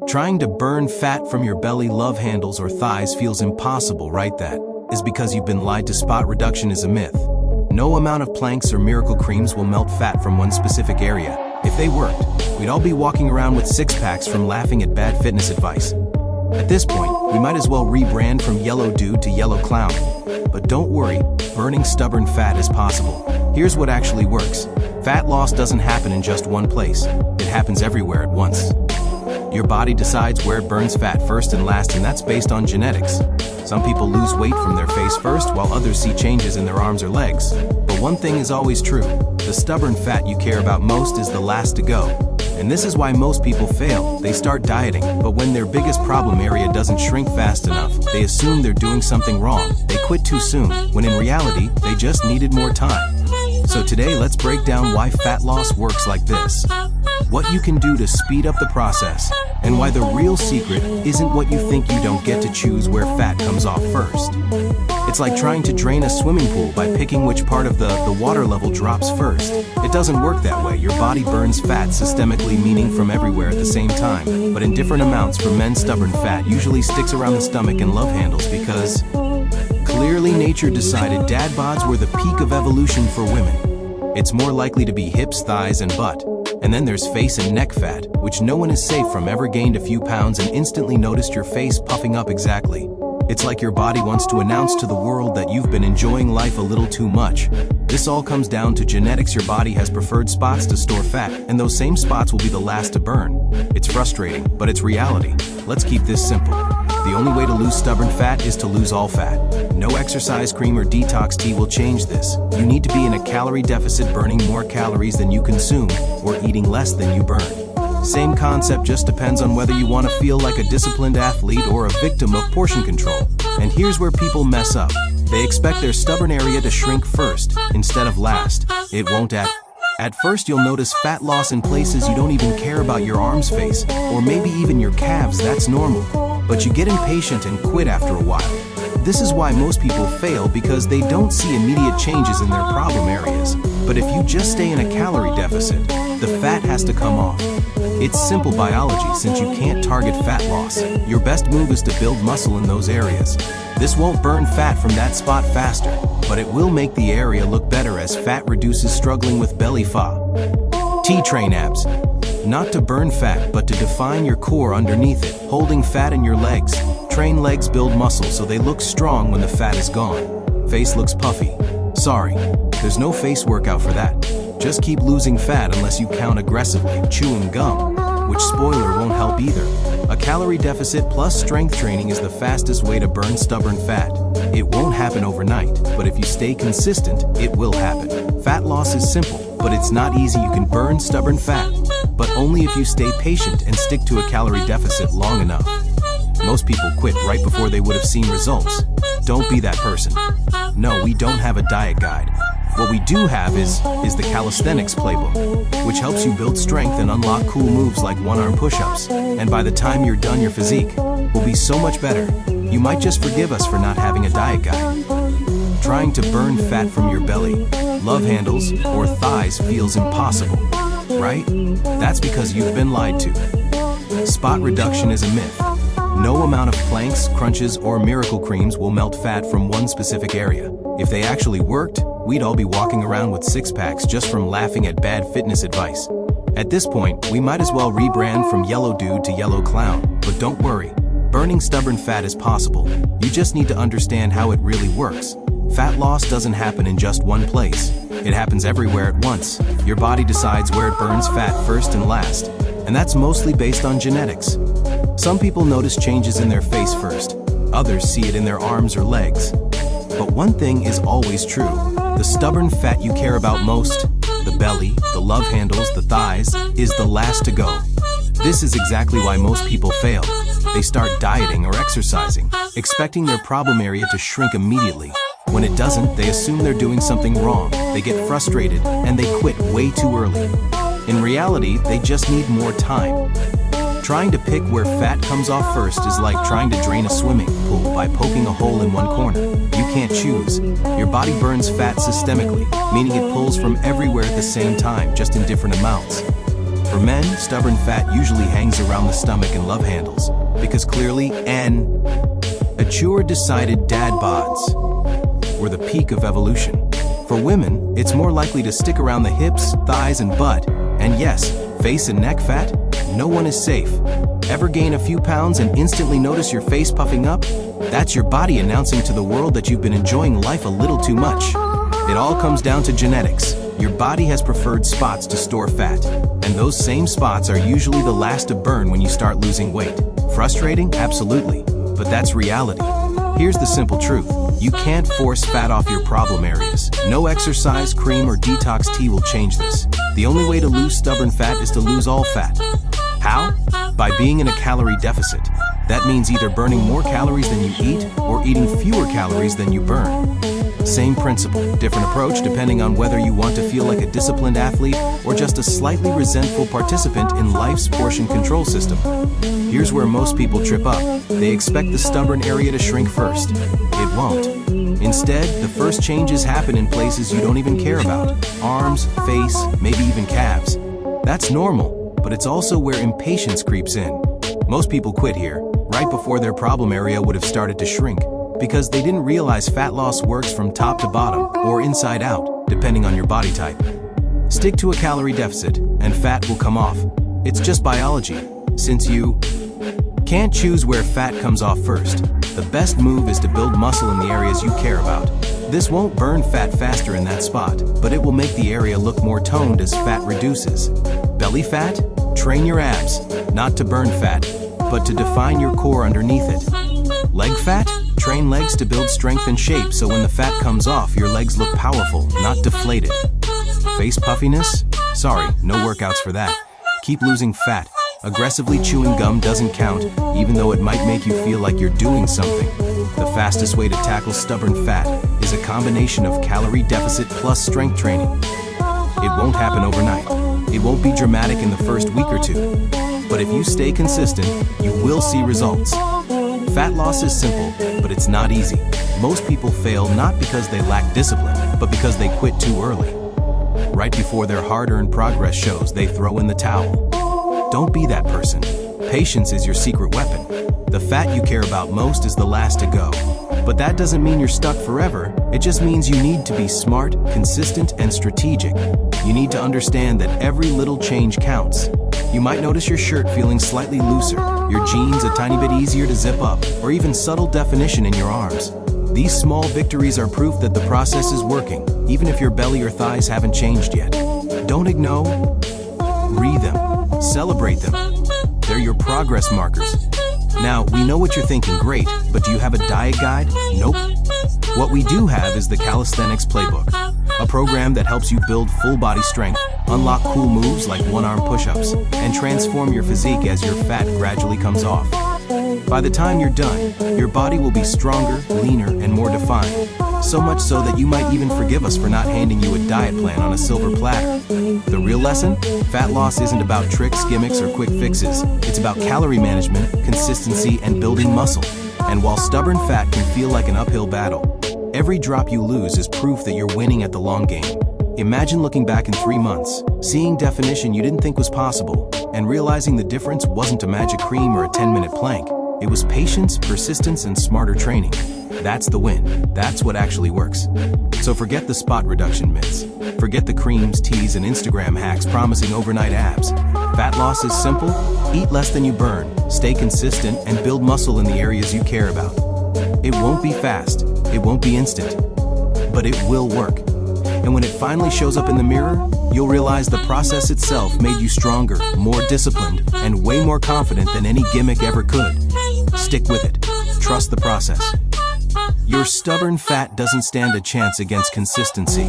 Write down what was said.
Trying to burn fat from your belly, love handles, or thighs feels impossible, right? That is because you've been lied to. Spot reduction is a myth. No amount of planks or miracle creams will melt fat from one specific area. If they worked, we'd all be walking around with six-packs from laughing at bad fitness advice. At this point, we might as well rebrand from yellow dude to yellow clown. But don't worry, burning stubborn fat is possible. Here's what actually works. Fat loss doesn't happen in just one place. It happens everywhere at once. Your body decides where it burns fat first and last, and that's based on genetics. Some people lose weight from their face first, while others see changes in their arms or legs. But one thing is always true. The stubborn fat you care about most is the last to go. And this is why most people fail. They start dieting, but when their biggest problem area doesn't shrink fast enough, they assume they're doing something wrong. They quit too soon, when in reality, they just needed more time. So today, let's break down why fat loss works like this, what you can do to speed up the process, and why the real secret isn't what you think. You don't get to choose where fat comes off first. It's like trying to drain a swimming pool by picking which part of the water level drops first. It doesn't work that way. Your body burns fat systemically, meaning from everywhere at the same time, but in different amounts. For men, stubborn fat usually sticks around the stomach and love handles because clearly nature decided dad bods were the peak of evolution for women. It's more likely to be hips, thighs, and butt. And then there's face and neck fat, which no one is safe from. Ever gained a few pounds and instantly noticed your face puffing up? Exactly. It's like your body wants to announce to the world that you've been enjoying life a little too much. This all comes down to genetics. Your body has preferred spots to store fat, and those same spots will be the last to burn. It's frustrating, but it's reality. Let's keep this simple. The only way to lose stubborn fat is to lose all fat. No exercise cream or detox tea will change this. You need to be in a calorie deficit, burning more calories than you consume, or eating less than you burn. Same concept, just depends on whether you want to feel like a disciplined athlete or a victim of portion control. And here's where people mess up. They expect their stubborn area to shrink first, instead of last. It won't. At first, you'll notice fat loss in places you don't even care about: your arms, face, or maybe even your calves. That's normal. But you get impatient and quit after a while. This is why most people fail, because they don't see immediate changes in their problem areas. But if you just stay in a calorie deficit, the fat has to come off. It's simple biology. Since you can't target fat loss, your best move is to build muscle in those areas. This won't burn fat from that spot faster, but it will make the area look better as fat reduces. Struggling with belly fat? Train abs. Not to burn fat, but to define your core underneath it. Holding fat in your legs. Train legs build muscle so they look strong when the fat is gone. Face looks puffy. Sorry, there's no face workout for that. Just keep losing fat unless you count aggressively. Chewing gum, which spoiler won't help either. A calorie deficit plus strength training is the fastest way to burn stubborn fat. It won't happen overnight, but if you stay consistent, it will happen. Fat loss is simple, but it's not easy. You can burn stubborn fat, but only if you stay patient and stick to a calorie deficit long enough. Most people quit right before they would have seen results. Don't be that person. No, we don't have a diet guide. What we do have is the calisthenics playbook, which helps you build strength and unlock cool moves like one-arm push-ups. And by the time you're done, your physique will be so much better. You might just forgive us for not having a diet guide. Trying to burn fat from your belly, love handles, or thighs feels impossible, right? That's because you've been lied to. Spot reduction is a myth. No amount of planks, crunches, or miracle creams will melt fat from one specific area. If they actually worked, we'd all be walking around with six-packs just from laughing at bad fitness advice. At this point, we might as well rebrand from yellow dude to yellow clown. But don't worry, burning stubborn fat is possible. You just need to understand how it really works. Fat loss doesn't happen in just one place. It happens everywhere at once. Your body decides where it burns fat first and last, and that's mostly based on genetics. Some people notice changes in their face first. Others see it in their arms or legs. But one thing is always true. The stubborn fat you care about most, the belly, the love handles, the thighs, is the last to go. This is exactly why most people fail. They start dieting or exercising, expecting their problem area to shrink immediately. When it doesn't, they assume they're doing something wrong. They get frustrated, and they quit way too early. In reality, they just need more time. Trying to pick where fat comes off first is like trying to drain a swimming pool by poking a hole in one corner. You can't choose. Your body burns fat systemically, meaning it pulls from everywhere at the same time, just in different amounts. For men, stubborn fat usually hangs around the stomach and love handles, because clearly, mature, decided dad bods were the peak of evolution. For women, it's more likely to stick around the hips, thighs, and butt. And yes, face and neck fat, no one is safe. Ever gain a few pounds and instantly notice your face puffing up? That's your body announcing to the world that you've been enjoying life a little too much. It all comes down to genetics. Your body has preferred spots to store fat, and those same spots are usually the last to burn when you start losing weight. Frustrating? Absolutely. But that's reality. Here's the simple truth. You can't force fat off your problem areas. No exercise, cream, or detox tea will change this. The only way to lose stubborn fat is to lose all fat. How? By being in a calorie deficit. That means either burning more calories than you eat or eating fewer calories than you burn. Same principle, different approach depending on whether you want to feel like a disciplined athlete or just a slightly resentful participant in life's portion control system. Here's where most people trip up. They expect the stubborn area to shrink first. It won't. Instead, the first changes happen in places you don't even care about. Arms, face, maybe even calves. That's normal, but it's also where impatience creeps in. Most people quit here, right before their problem area would have started to shrink, because they didn't realize fat loss works from top to bottom, or inside out, depending on your body type. Stick to a calorie deficit, and fat will come off. It's just biology. Since you can't choose where fat comes off first, the best move is to build muscle in the areas you care about. This won't burn fat faster in that spot, but it will make the area look more toned as fat reduces. Belly fat? Train your abs, not to burn fat, but to define your core underneath it. Leg fat? Train legs to build strength and shape so when the fat comes off, your legs look powerful, not deflated. Face puffiness? Sorry, no workouts for that. Keep losing fat. Aggressively chewing gum doesn't count, even though it might make you feel like you're doing something. The fastest way to tackle stubborn fat is a combination of calorie deficit plus strength training. It won't happen overnight. It won't be dramatic in the first week or two. But if you stay consistent, you will see results. Fat loss is simple, but it's not easy. Most people fail not because they lack discipline, but because they quit too early. Right before their hard-earned progress shows, they throw in the towel. Don't be that person. Patience is your secret weapon. The fat you care about most is the last to go. But that doesn't mean you're stuck forever. It just means you need to be smart, consistent, and strategic. You need to understand that every little change counts. You might notice your shirt feeling slightly looser, your jeans a tiny bit easier to zip up, or even subtle definition in your arms. These small victories are proof that the process is working, even if your belly or thighs haven't changed yet. Don't ignore, read them, celebrate them. They're your progress markers. Now, we know what you're thinking, great, but do you have a diet guide? Nope. What we do have is the Calisthenics Playbook, a program that helps you build full body strength, unlock cool moves like one-arm push-ups, and transform your physique as your fat gradually comes off. By the time you're done, your body will be stronger, leaner, and more defined. So much so that you might even forgive us for not handing you a diet plan on a silver platter. The real lesson? Fat loss isn't about tricks, gimmicks, or quick fixes. It's about calorie management, consistency, and building muscle. And while stubborn fat can feel like an uphill battle, every drop you lose is proof that you're winning at the long game. Imagine looking back in 3 months, seeing definition you didn't think was possible, and realizing the difference wasn't a magic cream or a 10-minute plank. It was patience, persistence, and smarter training. That's the win. That's what actually works. So forget the spot reduction myths. Forget the creams, teas, and Instagram hacks promising overnight abs. Fat loss is simple. Eat less than you burn, stay consistent, and build muscle in the areas you care about. It won't be fast. It won't be instant. But it will work. And when it finally shows up in the mirror, you'll realize the process itself made you stronger, more disciplined, and way more confident than any gimmick ever could. Stick with it. Trust the process. Your stubborn fat doesn't stand a chance against consistency.